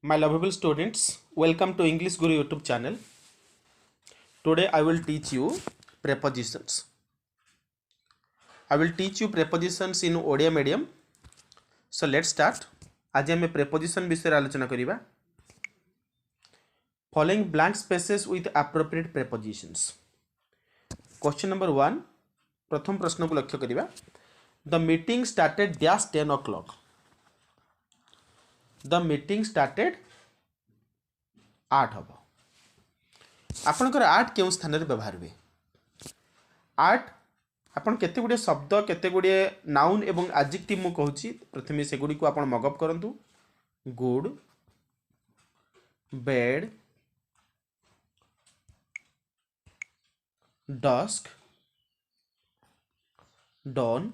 My lovable students, welcome to English Guru YouTube channel. Today I will teach you prepositions. I will teach you prepositions in Odia medium. So let's start. आज हम preposition विषय आलोचना करिबा. Following blank spaces with appropriate prepositions. Question number 1. प्रथम प्रश्न को लक्ष्य करिबा. The meeting started dash 10 o'clock. The meeting started 8 हम आपणकर 8 केउं स्थान रे व्यवहार हुए 8 आपण केते गुडे शब्द केते गुडे नाउन एवं एडजेक्टिव मु कहूची प्रथमे से गुडी को आपण मगअप करंतु good bad dusk dawn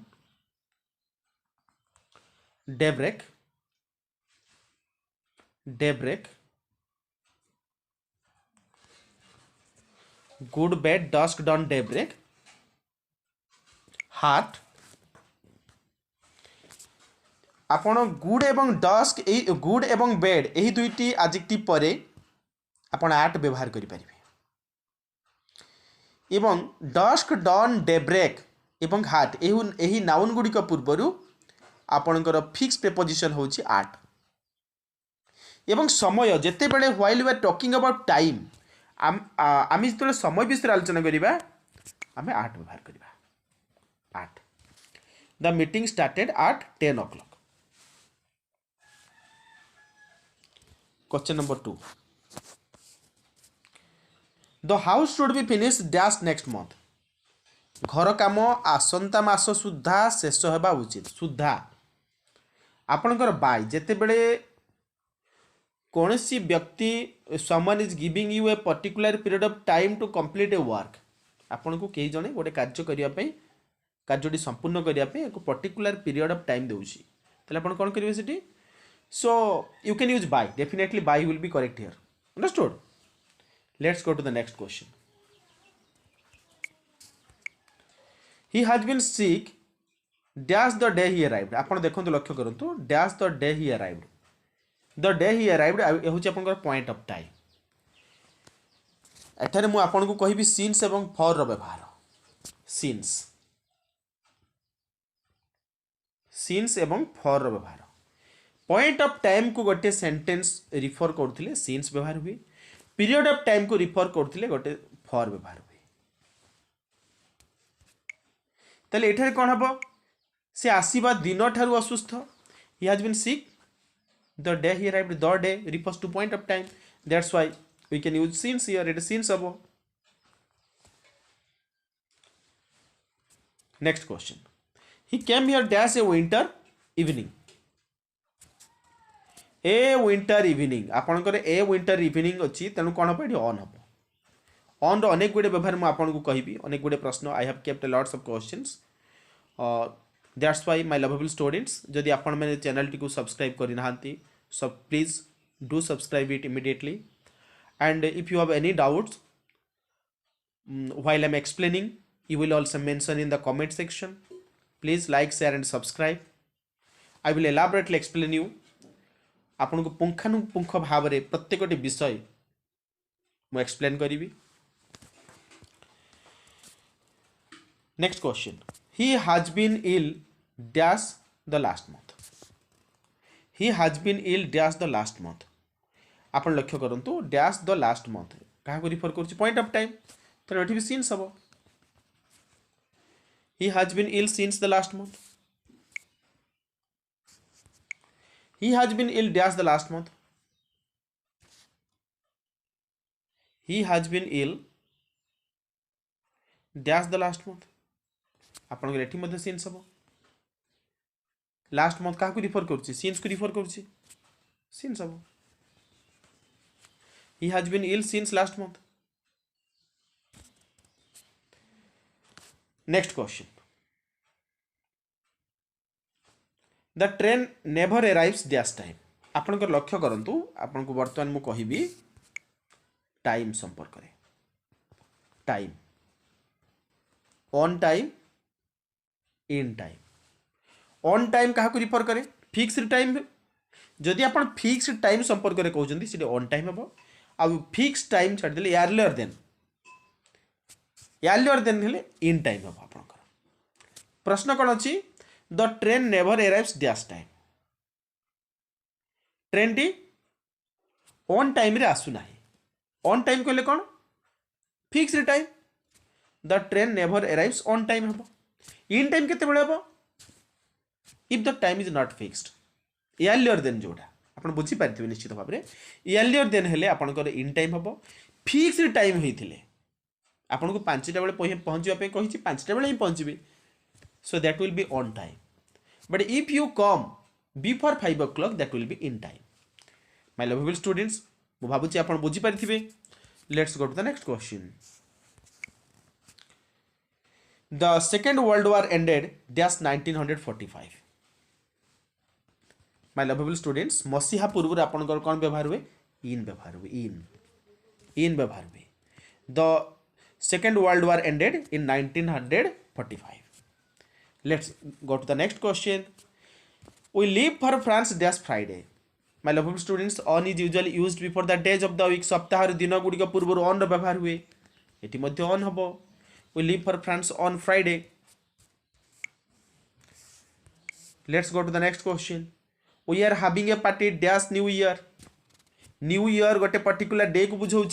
daybreak daybreak good bad dusk dawn daybreak हार्ट आपण गुड एवं डस्क गुड एवं बेड यही दुईटी एडजेक्टिव परे आपण 8 व्यवहार करि परिबे एवं डस्क डॉन डेब्रेक एवं हार्ट एही नाउन गुडी का पूर्वरु आपणकर फिक्स प्रीपोजिशन होची 8 एवं समय जेते बेले while we are talking about time आम जो समय विषय आलोचना करिबा आमे 8 व्यवहार करिबा 8 the meeting started at 10 o'clock. Question number 2. The house should be finished dash next month. घर काम आसंता मास सुधा शेष हेबा उचित सुधा आपणकर बाय जेते बेले कौनसी व्यक्ति someone is giving you a particular period of time to complete a work आपन को कई जने गोटे कार्य करिया पई कार्यटी संपूर्ण करिया पई एक पर्टिकुलर पीरियड ऑफ टाइम देउची तले आपन कोन करिवे सेठी so you can use by definitely by will be correct here understood let's go to the next question he has been sick dash the day he arrived आपन देखंतु लक्ष्य करंतु dash the day he arrived the day he arrived होची आपनकर point of time एठारे मु आपन को कहिबी सिंस एवं फॉर रो व्यवहार सिंस एवं फॉर रो व्यवहार पॉइंट ऑफ टाइम को गोटे सेंटेंस रिफर करथिले सिंस व्यवहार हुए पीरियड ऑफ टाइम को रिफर करथिले गोटे फॉर व्यवहार हुए तले एठारे कोन हबो से आसीबा दिन ठारू असुस्थ he has been sick the day he arrived the day refers to point of time that's why we can use since here it is since above. Next question he came here dash a winter evening आपनकर ए winter evening अच्छी तेणु कौन हम ये on हम on रो अनेक गुड़े व्यवहार मुझे आपको कहबी अनेक गुड़े प्रश्न I have kept lots of questions that's why my lovable students जदि आपण मैंने चैनल टी को सब्सक्राइब करि नाहंती so please do subscribe it immediately and if you have any doubts while I'm explaining you will also mention in the comment section please like share and subscribe I will elaborately explain you आपन को पुंखानुपुंख भाव रे प्रत्येकटी विषय मु explain करिवि next question he has been ill dash the last month he has been ill dash the last month आपण लक्ष्य करंतु dash the last month कहा को रिफर करछि पॉइंट ऑफ टाइम तो एठी भी सिंस हबो he has been ill since the last month he has been ill dash the last month he has been ill dash the last month आपण को एठी मध्ये सिंस हबो लास्ट मंथ क्या रिफर कर सिंस को रिफर कर सिंस हम he has been ill since last month. Next question the train never arrives dash time आपनकर लक्ष्य करंतु आपन को वर्तमान मु कहिबी टाइम संपर्क रे time on time in time on time क्या रिफर करे फिक्स्ड टाइम जदि आप फिक्स टाइम संपर्क में कहते हैं ऑन टाइम हम आ फिक्स टाइम छाड़देले एर्लियर देन हेले इन टाइम हम आप प्रश्न कौन अच्छी the train never arrives dash time train टी ऑन टाइम रे आसुना ऑन टाइम कहले कौन fix time the train never arrives on time हम इन टाइम केते बेले हम if the time is not fixed earlier than जोटा आपण बुझी पारथिबे निश्चित भाव में एर्लियर देन हेले आपनकर इन टाइम हम फिक्स्ड टाइम होइथिले आपन को 5टा बेले पहुंचवा पे कहिछि 5टा बेले ही पहुंचबे so that will be on time but if you come before 5 o'clock that will be in time my lovable students मु भाबुछि आपण बुझी पारथिबे let's go to the next question the second world war ended dash 1945 my lovable students मसीहा पूर्व आपनकर कोन व्यवहार हुए इन व्यवहार हुए इन व्यवहार हुए the second world war ended in 1945 let's go to the next question we leave for France dash Friday my lovable students on is usually used before the days of the week सप्ताह दिन गुड़िक पूर्व on व्यवहार हुए ये मध्य on हम we leave for France on Friday let's go to the next question we are having a party dash new year गोटे particular day को बुझाऊँ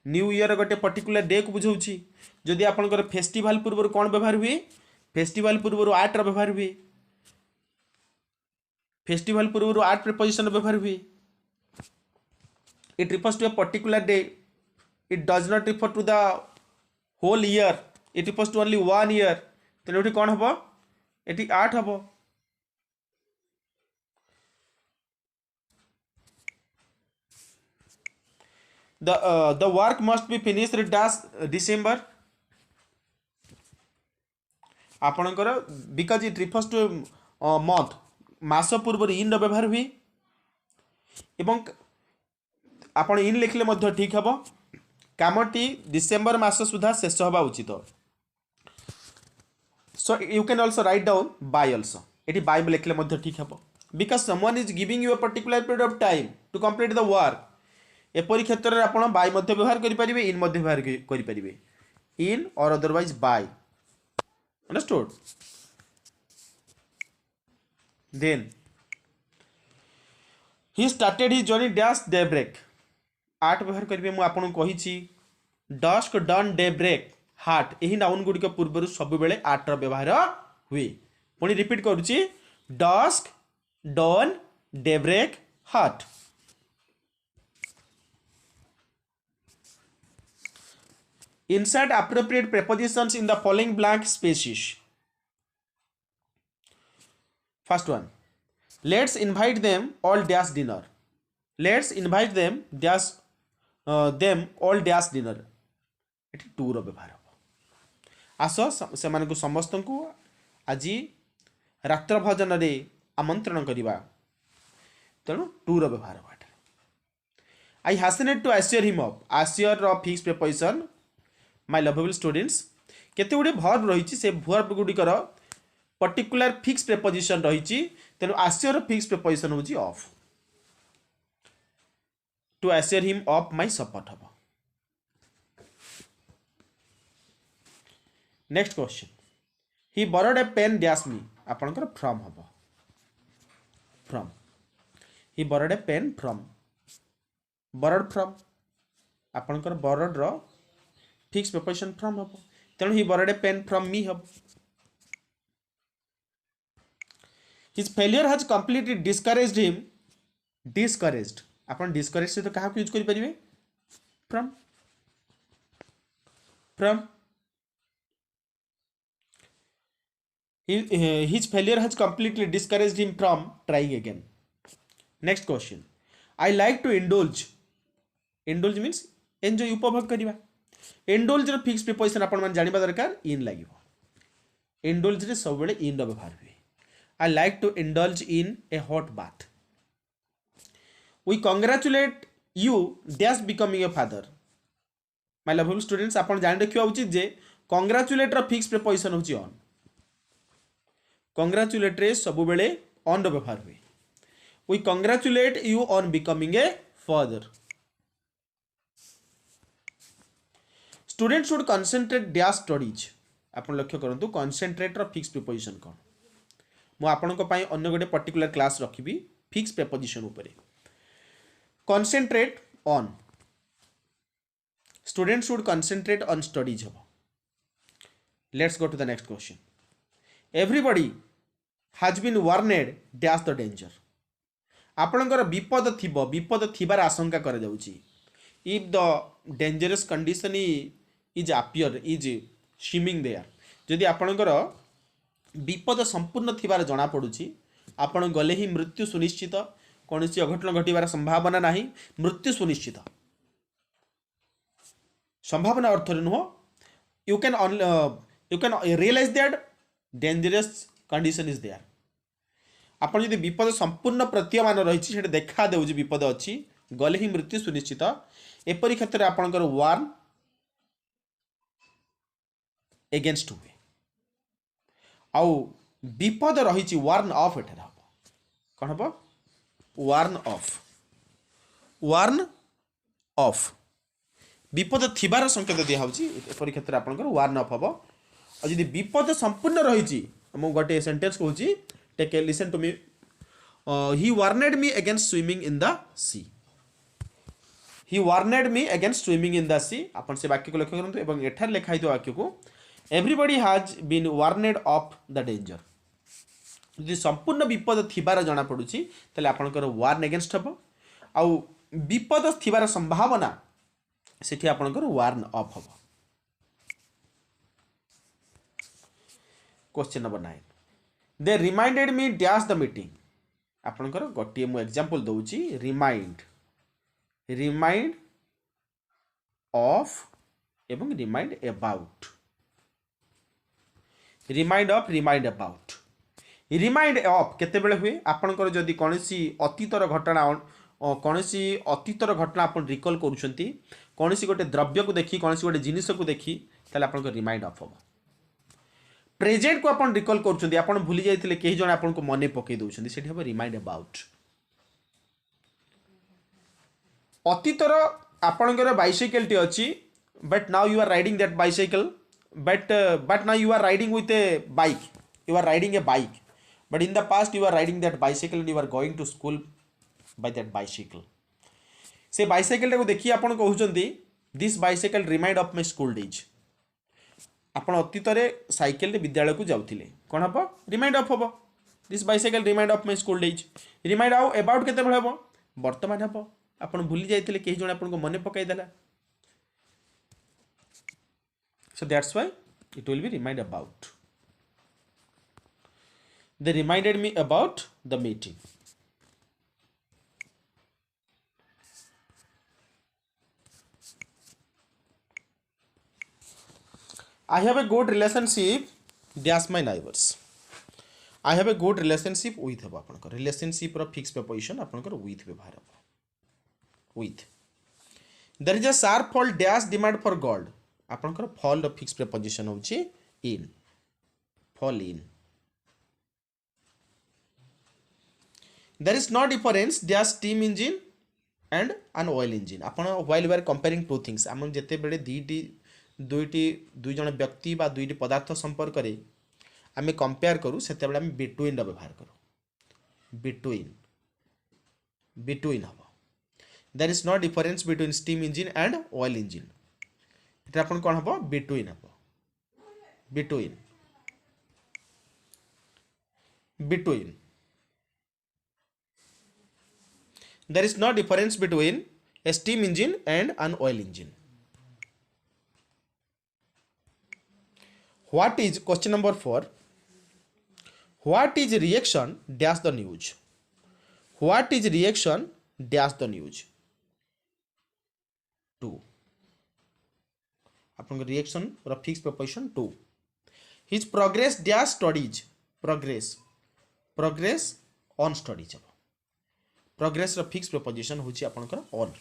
new year गोटे पर्टिकुलर डे को बुझाऊँ जदि आपंकर फेस्टिवल पूर्व कौन व्यवहार हुए फेस्टिवल पूर्व आर्ट व्यवहार हुए फेस्टिवल पूर्व आर्ट प्रिपोजिशन व्यवहार हुए it refers to a particular day it does not refer to the whole year it refers to only 1 year तेणु ये कौन हम ये आर्ट हम the work must be finished dash December आपणकर because it refers to month मास पूर्व in व्यवहार हुए एवं आपण इन लिखले मध्य ठीक हम कामटी डिसेम्बर मास सुधा शेष हवा उचित so you can also write down by also ये बाय लिखले मध्य ठीक हम because someone is giving you a particular period of time to complete the work एपरी क्षेत्र में आप बाय मध्य व्यवहार करेंगे इन मध्य व्यवहार करेंगे इन और otherwise by understood then he started his journey dash daybreak आर्ट व्यवहार करेंगे मुझे आपको कही dusk dawn daybreak heart यही नाउन गुड़िक पूर्व सब बेले आर्टर व्यवहार हुए पुणी रिपीट करुच्ची डस्क डन डे ब्रेक हार्ट insert appropriate prepositions in the following blank spaces first one let's invite them all dash dinner let's invite them all dash dinner at to रो व्यवहार हम आस से मानक समस्त को आज रात्र भोजन रे आमंत्रण करवा तेणु टू रो व्यवहार हम आई हासनेट to assure him of assure रो fix preposition my lovable students केते गुडी वर्ब रही से वर्ब गुडिकर पर्टिकुलर फिक्स प्रिपोजिशन रही तेणु आश्योर फिक्स प्रिपोजिशन होची of to assure him of my support हम next question he borrowed a pen dash me आपनकर फ्रॉम हम from he borrowed a pen from borrowed from आपनकर borrowed रो fix preposition from हम तेणु he borrowed a pen from me हम his failure has completely discouraged him discouraged आपन discourage से तो कहा यूज करि परिबे from from his failure has completely discouraged him from trying again next question I like to indulge means enjoy उपभोग करिबा indulge रो fix preposition आपण मान जानिबा दरकार इन लागिबो indulge रे सब बेले इन रो व्यवहार हुए I like to indulge in a hot bath we congratulate you dash becoming a father my lovable students आपण जानि रखिबा उचित जे congratulate रो फिक्स प्रिपोजिशन होची on congratulate रे सब बेले on रो व्यवहार हुए We congratulate you on becoming a father. Students should concentrate dash studies. आपण लक्ष्य करंतु concentrate ର fixed preposition कौन मु आपनको पाई अन्य गोटे पर्टिकुलर क्लास रखिबी फिक्स प्रीपोजिशन उपरे concentrate on students should concentrate on studies हबो. Let's go to the next question. Everybody has been warned dash the danger. आपणकर विपद थिबो विपद थिबार आशंका कर जाउची. If the dangerous condition is appear is swimming there. जदि आपणकर विपद संपूर्ण थिबार जना पड़ुची आपण गले ही मृत्यु सुनिश्चित कौन सी अघटन घटार संभावना नहीं मृत्यु सुनिश्चित संभावना अर्थ नुह you can realise that dangerous condition is there. आपण जदि विपद संपूर्ण प्रतीयमान रही देखा दे विपद अच्छी गले ही मृत्यु सुनिश्चित एपरी क्षेत्र में आपणकर वार्न एगेन्स्ट हुए आउ विपद रही वार्न ऑफ एठार हम कौन हम वार्न ऑफ विपद थिबार संकेत दिया एपरी क्षेत्र में आपंकर वार्न ऑफ हम और जब विपद संपूर्ण रही गोटे सेंटेंस कहूँ take listen to me he warned me against swimming in the sea. He warned me against swimming in the sea. आपन से वाक्य को लक्ष्य करंतु एवं एठार लिखाई तो वाक्य को everybody has been warned of the danger. यदि संपूर्ण विपद थिबार जना पड़ुची तले आपनकर वार्न अगेंस्ट हबो आउ विपद थिबार संभावना सेठी आपनकर वार्न ऑफ हबो. Question number 9. They reminded me dash the meeting. आपनकर गोटे मु एग्जांपल दउची रिमाइंड ऑफ एवं remind about. Remind of remind about. Remind of केते बेले हुए आपनकर जदि कोनसी अतीतर घटना कोनसी अतीतर घटना आपन रिकॉल करूछंती कोनसी गोटे द्रव्य को देखि कोनसी गोटे जिनिस को देखि ताले आपनकर रिमाइंड ऑफ हो. प्रेजेंट को आपन रिकॉल करूछंती आपन भूली जाइतिले केही जण आपन को मने पकई दउछंती सेठी हो रिमाइंड अबाउट. अतीतर आपनकर बाइसाइकल टी अछि but now you are riding that bicycle but now you are riding with a bike. You are riding a bike, but in the past you are riding that bicycle and you are going to school by that bicycle. से bicycle को देखिए आपण कहउचंदी this bicycle remind of my school days. आपण अतीत रे cycle रे विद्यालय को जाउथिले कोन हबो रिमाइंड ऑफ हबो. this bicycle remind of my school days. Remind about केते बेले हबो वर्तमान हबो. आपण भूली जाइतिले केही जण आपण को मने पकाई देला. So that's why it will be remind about. They reminded me about the meeting. I have a good relationship dash my neighbors. I have a good relationship with हबो आपनकर relationship रो fixed preposition आपनकर with व्यवहार हबो with. There is a sharp fall dash demand for gold. आपनकर fall रो fix preposition होची in fall in. There is no difference dash steam engine and an oil engine. आपण while we are comparing two things हम जेते बेले दुई जण व्यक्ति बा दुईटी पदार्थ संपर्क रे आमे कंपेयर करू सेते बेले हम बिटवीन रो व्यवहार करू. बिटवीन हबो. There is no difference between steam engine and oil engine. इटा अपन कौन हम बिटवीन हम between there is no difference between a steam engine and an oil engine. What is question number 4. What is reaction dash the news. What is reaction dash the news. 2 आपन reaction और fix preposition 2. His progress dash studies. Progress on studies. Progress रो fix preposition होची आपनकर on.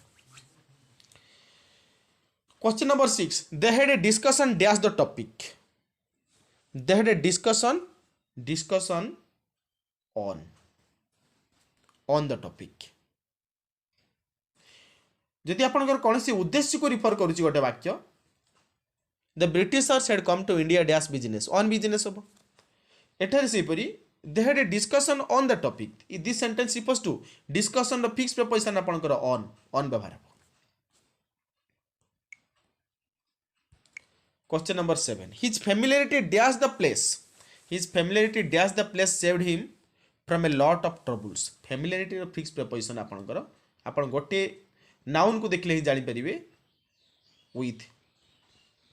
Question number 6. They had a discussion dash the topic. They had a discussion on on the topic जदि आपनकर कौन उद्देश्य को refer करुच्ची गोटे वाक्य the Britishers had come to India dash business on business hmm एठारे सेपरी they had a discussion on the topic this sentence refers to discussion fix preposition आपनकर ऑन व्यवहार हो question number 7 his familiarity dash the place his familiarity dash the place saved him from a lot of troubles familiarity रो fix preposition आपनकर आपन गोटे noun को देखले ही जानि परिबे with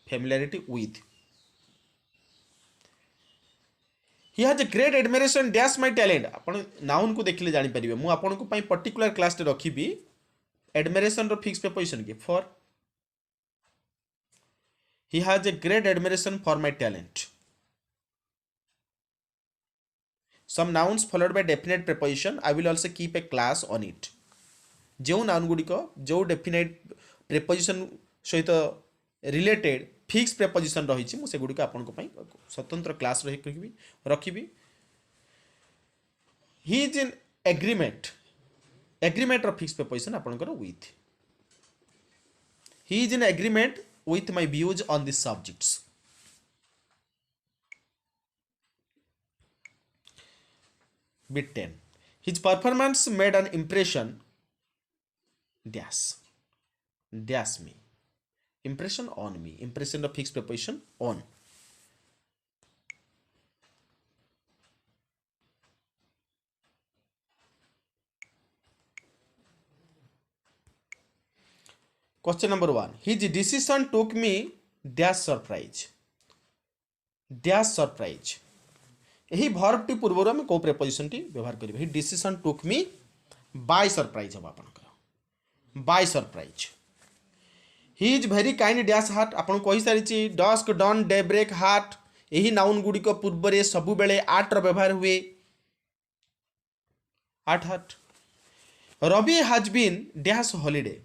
familiarity with he has a great admiration dash my talent आपन नाउन को देखले जानि परिबे मु आपन को पई पर्टिकुलर क्लास रे रखिबी एडमिरेशन रो फिक्स प्रिपोजिशन के for he has a great admiration for my talent some nouns followed by definite preposition I will also keep a class on it जो नाउन गुड़िक जो डेफिनेट प्रेपोजिशन सहित related fix preposition रही से गुड़िक आपण स्वतंत्र क्लास रखी ही इज इन एग्रीमेंट रो फिक्स प्रेपोजिशन आपनकर with he is in agreement with my views on these subjects bit 10 his performance made an impression dash me impression on me impression of fixed preposition on Question number 1 his decision took me dash surprise यही verb टी पूर्व आम कौ preposition टी व्यवहार करें he decision took me by surprise hmm आपनकर by surprise he is very kind dash heart आपन कहि सारी dusk dawn daybreak heart यही नाउन गुड़ी पूर्व रे सबु बेले आर्ट रो व्यवहार हुए at heart Ravi has been dash holiday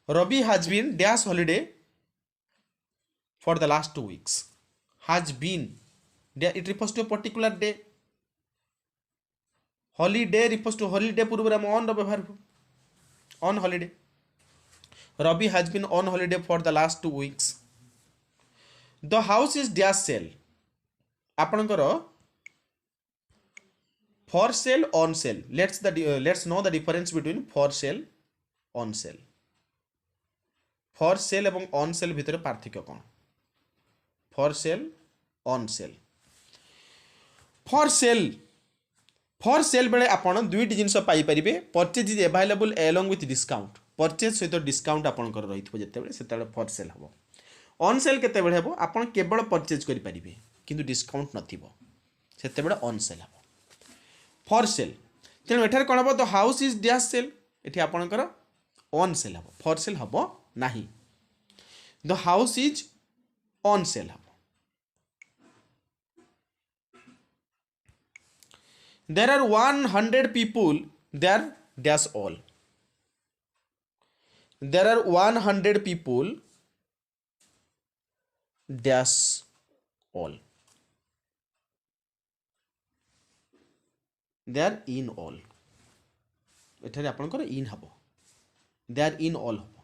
Ravi has been dash holiday for the last 2 weeks. Has been. It refers to a particular day. Holiday refers to holiday. पूर्व हम on व्यवहार on holiday. Ravi has been on holiday for the last 2 weeks. The house is dash sale. आपनकर for sale on sale. Let's know the difference between for sale on sale. For sale एवं on sale भितर पार्थक्य कौन for sale on sale for sale बेले आपण दुईटी जिनस पाई परिबे purchase is available along with discount purchase सहित डिस्काउंट आपनकर रहितबो जेतेबेले सेतेबेले फॉर सेल हबो ऑन सेल केतेबेले हबो आपण केवल परचेज करि परिबे किंतु डिस्काउंट नथिबो सेतेबेले ऑन सेल हबो फॉर सेल तेनु एठार कोन हबो तो हाउस इज डैश सेल एठी आपनकर ऑन सेल हबो फॉर सेल हबो नहीं the house is on sale hmm there are 100 people there dash all there are 100 people dash all they are in all एठारे आपनकर इन हबो दे आर इन ऑल हबो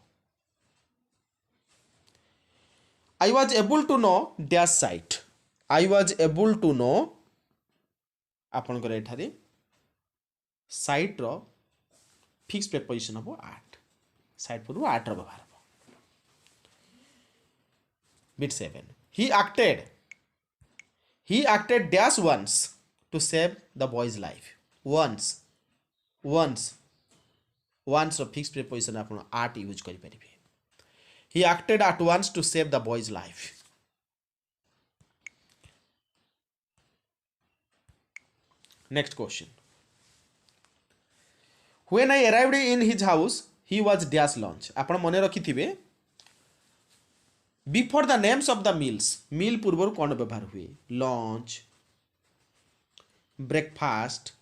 I was able to know dash site. I was able to know आपनकर एठारे site रो fix preposition हबो आट site पूर्व आट रो व्यवहार हबो bit 7 he acted dash once to save the boy's life once रो fix preposition आपन at use करि परिबे he acted at once to save the boy's life next question when I arrived in his house he was dash lunch आपण मने रखिथिबे before the names of the meals meal पूर्व कोन व्यवहार हुए lunch breakfast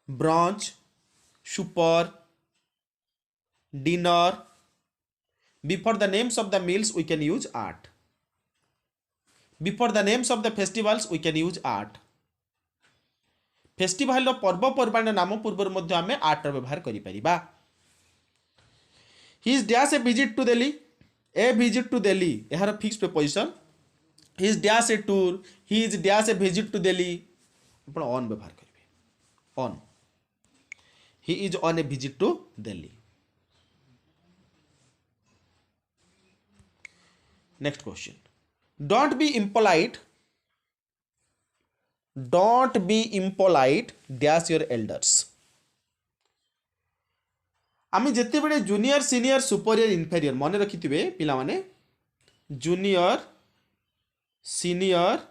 brunch super dinner before the names of the meals we can use at before the names of the festivals we can use at festival पर्वपर्वाणी नाम पूर्व मध्य आम at व्यवहार करिपरिबा his dash a visit to Delhi a visit to Delhi यार fix preposition his dash a tour his dash a visit to Delhi आप on व्यवहार करेंगे on he is on a visit to Delhi next question don't be impolite dash your elders आम जिते बड़े junior senior superior inferior मन रखिथे पिला माने junior senior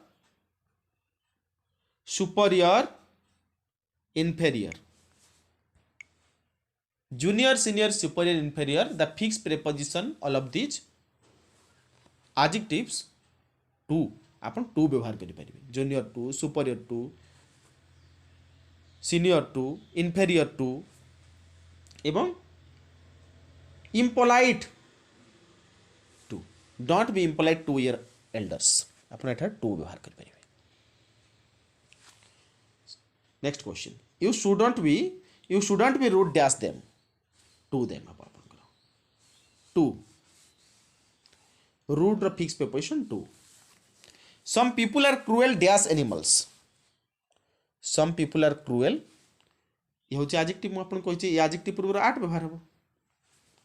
superior inferior junior senior superior inferior the fix preposition all of this adjectives to आपण to व्यवहार करें junior to superior to senior to inferior to एवं impolite to don't be impolite to your elders आप to व्यवहार करें next question you shouldn't be rude dash them to them to rude रो fix preposition to some people are cruel dash animals some people are cruel ये होची adjective मु आपन कहिछि ये adjective पूर्व आठ व्यवहार हो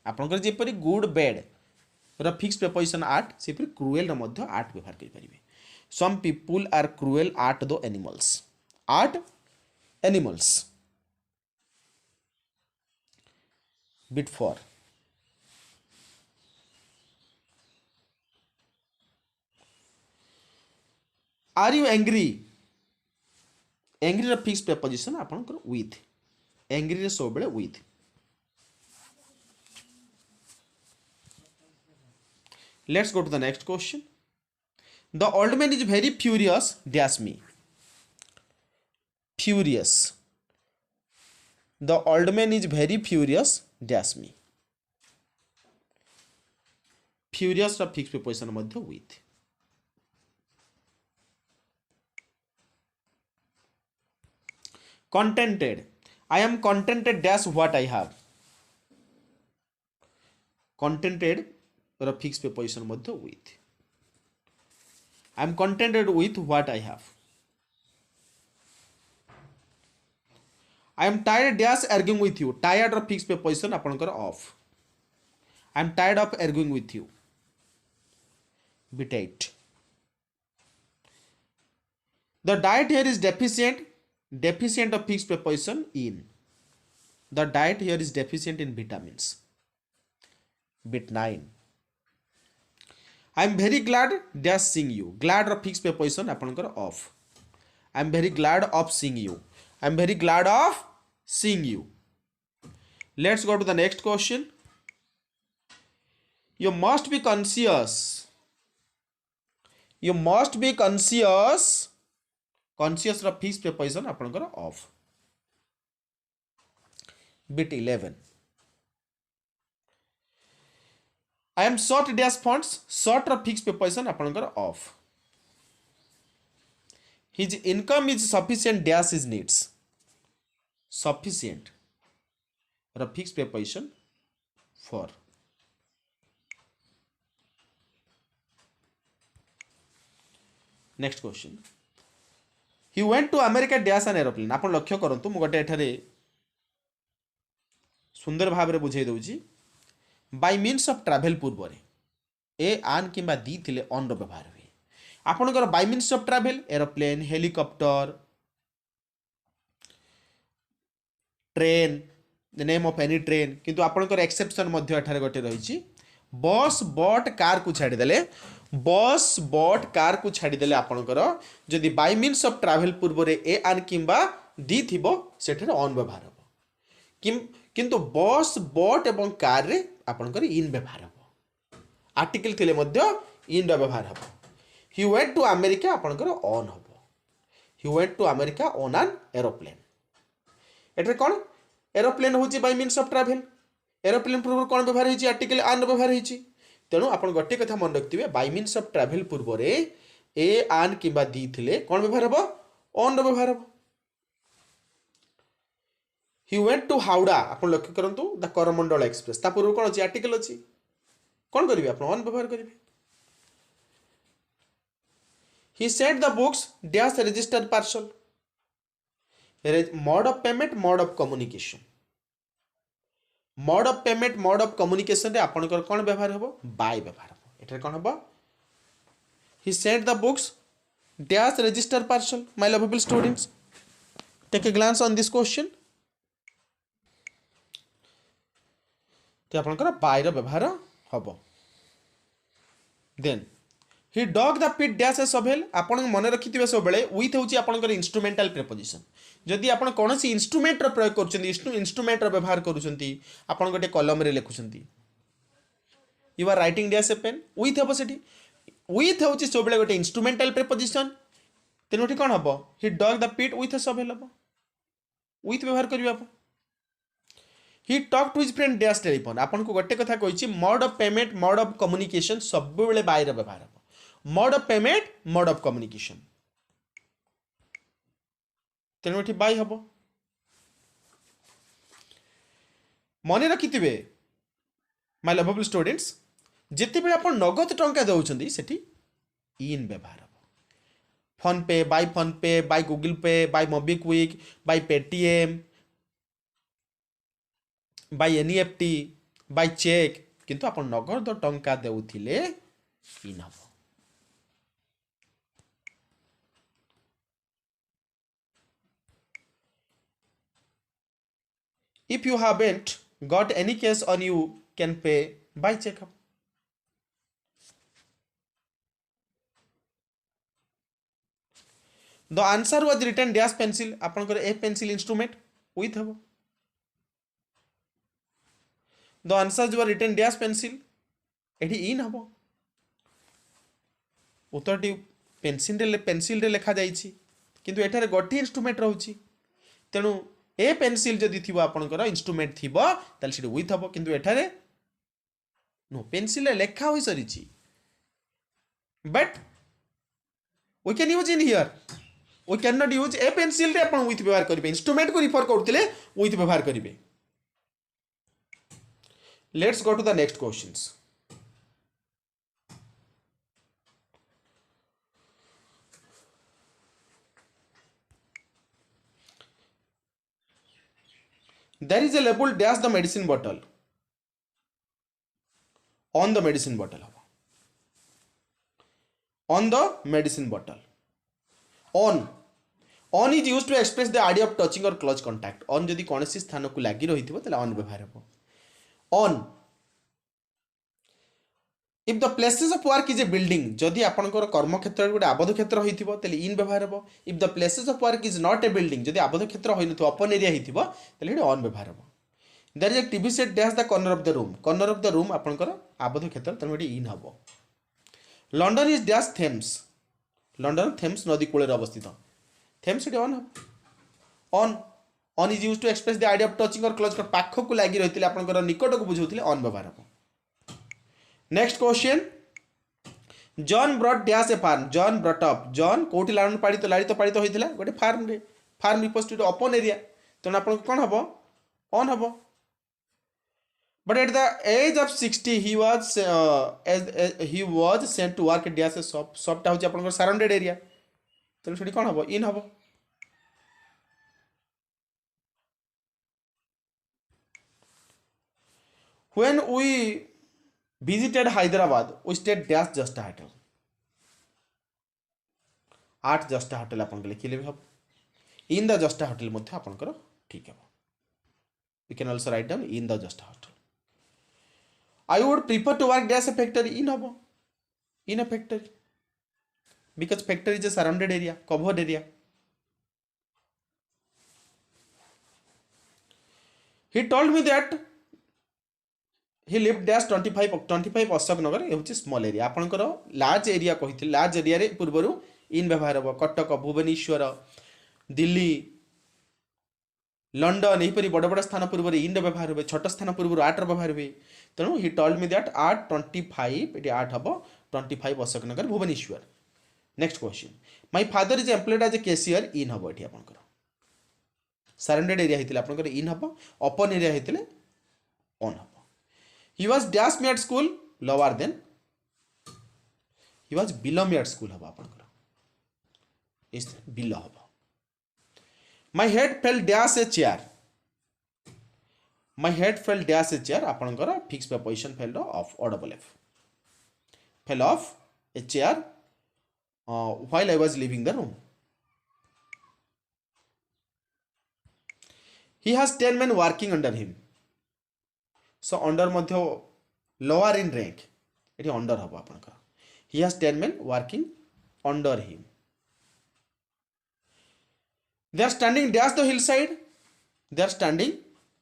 आपनकर जेपरि गुड बैड रो फिक्स प्रीपोजिशन आठ सेपरि क्रुएल रो मध्य आठ व्यवहार करि परिबे some people are cruel at the animals bit for are you angry angry fix preposition आपनकर विथ एंग्री सब बेले with let's go to the next question the old man is very furious dash me furious the old man is very furious dash me furious fix preposition मध्य with contented I am contented dash what I have contented or a fixed preposition madhya with I am contented with what I have I am tired dash arguing with you tired or fixed preposition apankar of I am tired of arguing with you bit 8 the diet here is deficient of fixed preposition in the diet here is deficient in vitamins bit 9 I am very glad dash seeing you glad or fixed preposition apankar of I am very glad of seeing you I am very glad of seeing you let's go to the next question you must be conscious conscious रा fix preposition आपनकर of bit 11 I am short dash funds short रा fix preposition आपनकर of his income is sufficient dash his needs sufficient रा fix preposition for next question he went to America dash an aeroplane आपण लक्ष्य करंतु मु गोटे एठारे सुंदर भाव रे बुझाई दउची बाय मीन्स ऑफ ट्रैवल पूर्व रे ए आन किबा दी थिले ऑन रो व्यवहार हुए आपनकर bye means of travel aeroplane helicopter train the name of any train किंतु आपनकर एक्सेप्शन मध्य एठारे गोटे रहिची बस बट कार को छाड़ी देले बस बट कार को छाड़ी देले आपनकर जदि बाय मीन्स ऑफ ट्रैवल पूर्व रे ए आन किंबा दी थिबो सेठरे ऑन व्यवहार हो किंतु बस बट एवं कार रे आपनकर इन व्यवहार हो आर्टिकल थिले मध्य इन व्यवहार हो ही वेंट टू अमेरिका आपनकर ऑन हो he went to America on an aeroplane एटरे कोन एरोप्लेन होची by means of travel aeroplane पूर्व कोन व्यवहार होची आर्टिकल आन व्यवहार होची तेणु आप गोटे कथा मन रखिए बाय मीन्स ऑफ ट्रैवल पूर्व रे ए आन किंबा दी थिले कौन व्यवहार हम ऑन व्यवहार हम ही वेंट टू हावड़ा आप लक्ष्य करूँ द करमंडल एक्सप्रेस ता पूर्व कौन अच्छी आर्टिकल अच्छी कौन करेंगे आप ऑन व्यवहार करेंगे he sent the books dash registered parcel mode of payment mode of communication mode of payment mode of communication रे आपनकर कौन व्यवहार हम बाय व्यवहार हम एठार कौन hmm he sent the books dash registered parcel my lovable students take a glance on this question तो आपनकर बाय रो व्यवहार hmm then he dug the pit dash a shovel आपन मन रखिथिबे सब बेले विथ होची आपनकर इंस्ट्रूमेंटल प्रीपोजिशन जदि आपन कोनोसी इंस्ट्रूमेंट रो प्रयोग करछन्ती इंस्ट्रूमेंट रो व्यवहार करूछन्ती आपन गोटे कलम रे लिखुछन्ती you are writing dash a pen with हबो सेठी विथ होची सब बेले गोटे इंस्ट्रूमेंटल प्रीपोजिशन तेनोठी कोन हबो he dug the pit with a shovel हबो विथ व्यवहार करियो आप he talk to his friend dash telephone आपन को गोटे कथा कहिछि mode of payment mode of communication सब बेले बाय रो व्यवहार हबो mode of payment mode of communication तेणु ये बाय हम मन रखिथे माय लवेबल स्टूडेंट्स जिते बड़े आप नगद टंका दौरान से इन व्यवहार हम PhonePe by Google Pay by MobiKwik by Paytm by NEFT by cheque किंतु आप नगद टंका देउथिले इन हम if you haven't got any cash on you can pay by check the answer was written dash pencil आपनकर ए pencil instrument with हबो the answers were written dash pencil एठी इन हबो उत्तरटी pencil रे लिखा जाइछि किंतु एठारे गोटी इंस्ट्रूमेंट रहउछि तेनु ए पेंसिल जदि थी आपनकर इंस्ट्रूमेंट थी ताले सिटी विथ हम किंतु एठारे नो पेंसिल लेखा हो सरी but we can use in here we can not use a pencil रे अपन विथ व्यवहार करिवे इंस्ट्रूमेंट को रिफर करथिले विथ व्यवहार करिवे let's go to the next questions there is a label dash the medicine bottle on the medicine bottle on the medicine bottle on is used to express the idea of touching or close contact on जदि कौन सी स्थान को लगी रही थी तो on व्यवहार हम on if the places of work is a building जदि आपनकर कर्म क्षेत्र गोटे आबद्ध क्षेत्र होइथिबो तले इन व्यवहार हबो if the places of work is not a building जदि आबद्ध क्षेत्र होइनथो ओपन एरिया होइथिबो तले हेडे ऑन व्यवहार हबो there is a TV set dash the corner of the room आपनकर आबद्ध क्षेत्र तले हेडे इन हबो London is dash Thames London Thames नदी कूल रे अवस्थित थेम्स हेडे ऑन हबो on is used to express the idea of touching or close पाख को लागि रहितले आपनकर निकट को बुझौतले ऑन व्यवहार हबो next question John brought dash a farm John brought up John कोठी लालन पाड़ित होइथिला गोटे फार्म रे फार्म रिपोजिटरी ओपन एरिया तो आपन कोन हबो ऑन हबो but at the age of 60 he was sent to work at dash a shop shop ता होची आपन सराउंडेड एरिया तो सेठी कोन हबो इन हबो when we visited Hyderabad we stayed dash just a hotel at just a hotel आपन लिखिले भी हम in the just a hotel मध्ये आपनकर ठीक है we can also write down in the just a hotel I would prefer to work dash a factory in habo in a factory because factory is a surrounded area covered area he told me that he lived dash 25 Ashok नगर ये हूँ small area आपनकर large area कही large area रे पूर्वर इन व्यवहार हम Cuttack Bhubaneswar Delhi London यहीपरि बड़ बड़ स्थान पूर्व इन व्यवहार हुए छोट स्थान पूर्व आठ व्यवहार हुए तेणु ही टोल्ड मी दैट 8 25 ये 8 hmm 25 Ashok Nagar Bhubaneswar next question my father is employed as a cashier in hmm ये आपंकर सरेंडेड एरिया होता आपंकर इन हम ओपन एरिया होते on hmm he was dash me at school lower than he was below me at school hmm आपंकर is below hmm my head fell dash a chair my head fell dash a chair आपंकर fix preposition fell off O double F fell off a chair while I was leaving the room. He has 10 men working under him. So under Madhya lower in rank. ये under hub आपन का. He has 10 men working under him. They are standing dash the hillside. They are standing.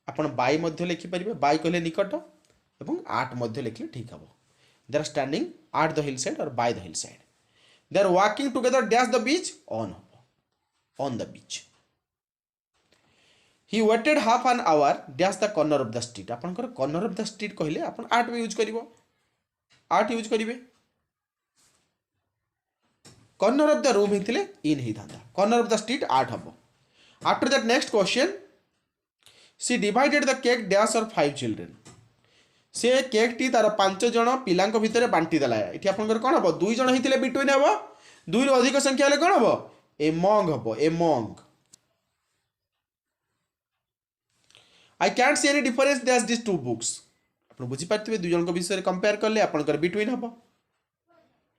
Upon by मध्य लिखि परिबे. by कहले निकट एवं at मध्य लिखले ठीक hub. They are standing at the hillside or by the hillside. They are walking together dash the beach on the beach. He waited half an hour dash the corner of the street. आपनकर corner of the street कहले अपन at भी use करिवो at use करिवे corner of the room हितले in ही थांदा corner of the street at हबो. After that next question she divided the cake dash or 5 children. से केक टी तार 5 जन पिलांक भितर बांटी देला एठी आपनकर कोन हबो 2 जन हितले बिटवीन हबो 2 रो अधिक संख्या ले कोन हबो एमंग हबो among. I can't see any difference that's this two books आपन बुझी पारथिबे 2 जन को विषय रे कंपेयर करले आपनकर बिटवीन हबो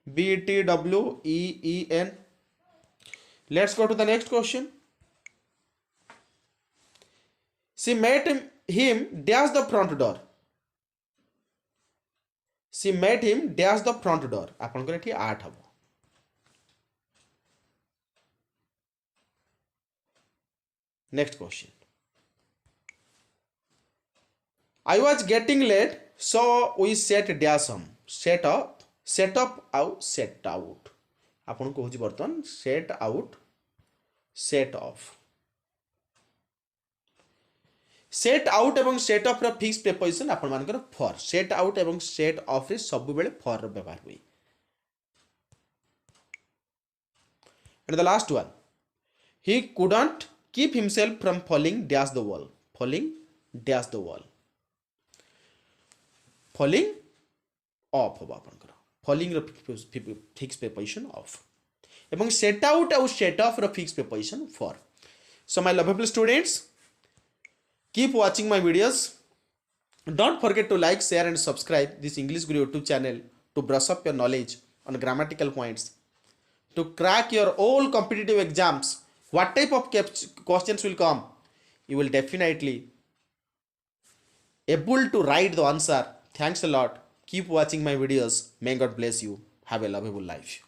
B T W E E N. Let's go to the next question. She met him dash the front door. She met him dash the front door. आपनकर एठी 8 हबो. Next question. I was getting late, so we set dash home. Set up out set out. आपन को होची बर्तन set out set off. Set out एवं set off रो fix preposition आपण मानकर फॉर सेट आउट एवं सेट ऑफ रे सब बेले फॉर रो व्यवहार हुई. And the last one he couldn't keep himself from falling dash the wall. Falling dash the wall falling off हो आपनकर फॉलिंग रो फिक्स प्रीपोजिशन ऑफ एवं सेट आउट और सेट ऑफ रो fix preposition for. So my lovable students, keep watching my videos. Don't forget to like, share and subscribe this English Guru YouTube channel to brush up your knowledge on grammatical points. To crack your all competitive exams, what type of questions will come, you will definitely able to write the answer. Thanks a lot. Keep watching my videos. May God bless you. Have a lovable life.